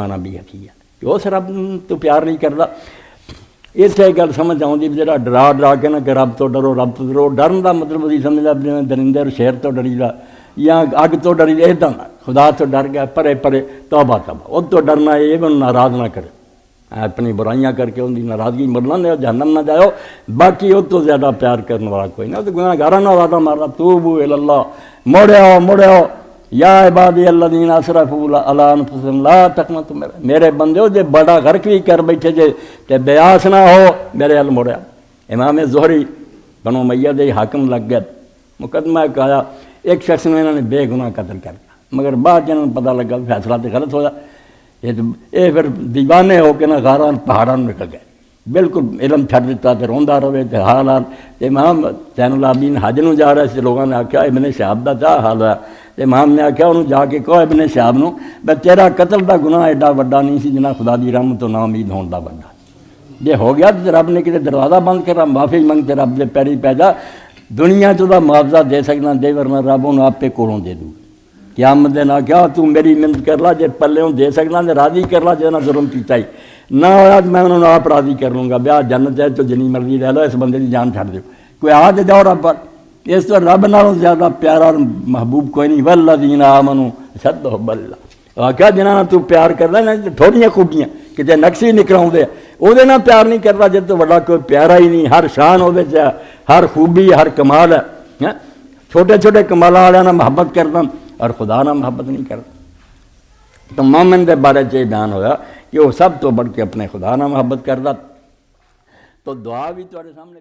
آنا بھی ہے کہ اس رب تو پیار نہیں کرتا۔ اتنے گل سمجھ آؤں بھی جا ڈرا ڈرا کے نہ کہ رب تو ڈرو رب تو ڈرو، ڈرن کا مطلب اسی سمجھ جی درندے اور شیر تو ڈری دا یا اگ تو ڈری دا، ادا نہ خدا تو ڈر گیا پرے پرے توبہ توبہ، وہ تو ڈرنا یہ بھی ناراض نہ کرے، اپنی برائیاں کر کے ان کی ناراضگی مرنا دے جہنم نہ جاؤ، باقی وہ تو زیادہ پیار کرنے والا کوئی نہ، تو گناہ گارہ نہ وعدہ مارنا توبوا الی اللہ، موڑے آؤ موڑے آؤ، یا عبادی الذین اسرفوا علی انفسہم لا تقنطوا میرے بندے جے بڑا غرق بھی کر بیٹھے جے تے بیاس نہ ہو میرے ال موڑیا۔ امام زہری بنو امیہ دے حاکم لگ گئے، مقدمہ کہا ایک شخص نے انہوں نے بے گناہ قتل کر دیا، مگر بعد جنہوں نے پتہ لگا فیصلہ تو غلط ہوا، یہ پھر دیوانے ہو کے نہ غاران پہاڑاں نکل گئے، بالکل علم چھڑ دیتا تے روندا رہے تے حالات۔ امام زین العابدین حج نو جا رہے سے، لوگوں نے آکھیا ابن شہاب دا کیا حال ہے؟ امام نے آکھیا انہوں جا کے کہو ابن شہاب نو بے تیرا قتل دا گناہ ایڈا وڈا نہیں سی جنہ خدا دی رحمت تو نا امید ہون دا وڈا، جے ہو گیا تو رب نے کتے دروازہ بند کرا، معافی منگتے رب دے پیری پی جا، دنیا تو دا معاوضہ دے سکنا دے، ورنہ رب انہوں آپ پہ کولوں دے دوں، قیامت دن آکھیا تو میری منت کر لا، جے پلے دے سکنا تے راضی کر لا، جے ظلم کیتا ہی نہ ہویا تو میں انہوں نے آپ راضی کر لوں گا، بیا جنت ہے تو جنی مرضی لے لو، اس بندے کی جان چھڑ دیو، کوئی آ دے جاؤ رب پر، اس تو رب نالوں زیادہ پیارا اور محبوب کوئی نہیں، والذین آمنوا اشد حبا للہ، آکھیا جنہاں تو پیار کردا نا تھوڑیاں خوبیاں کہ جے نقص ہی نکلاؤں دے وہ دے نہ پیار نہیں کرتا، جے تو بڑا کوئی پیارا ہی نہیں، ہر شان ہو دے چاہے ہر خوبی ہر کمال ہے، چھوٹے چھوٹے کمال والے نہ محبت کرتا اور خدا نہ محبت نہیں کرتا۔ تو مومن دے بارے یہ بیان ہویا کہ وہ سب تو بڑھ کے اپنے خدا نہ محبت کرتا۔ تو دعا بھی تمہارے سامنے